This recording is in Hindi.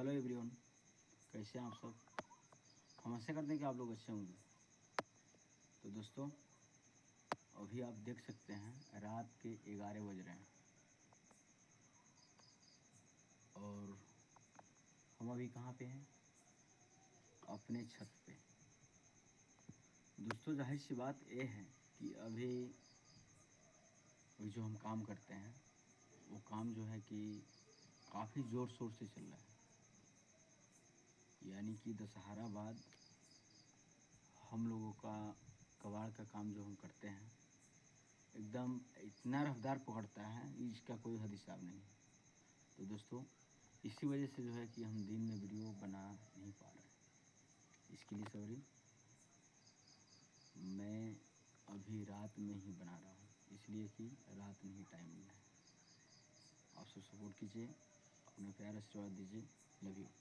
हेलो एवरीवन, कैसे हैं आप सब। हम आशा करते हैं कि आप लोग अच्छे होंगे। तो दोस्तों, अभी आप देख सकते हैं रात के 11 बज रहे हैं और हम अभी कहाँ पे हैं? अपने छत पे। दोस्तों, जाहिर सी बात ये है कि अभी जो हम काम करते हैं वो काम जो है कि काफ़ी ज़ोर शोर से चल रहा है। यानी कि दशहरा बाद हम लोगों का कबाड़ का काम जो हम करते हैं एकदम इतना रफ्तार पकड़ता है, इसका कोई हद हिसाब नहीं है। तो दोस्तों, इसी वजह से जो है कि हम दिन में वीडियो बना नहीं पा रहे हैं। इसके लिए सॉरी। मैं अभी रात में ही बना रहा हूँ, इसलिए कि रात में ही टाइम मिला है। आप सब सपोर्ट कीजिए, अपना प्यार आशीर्वाद दीजिए। Love you.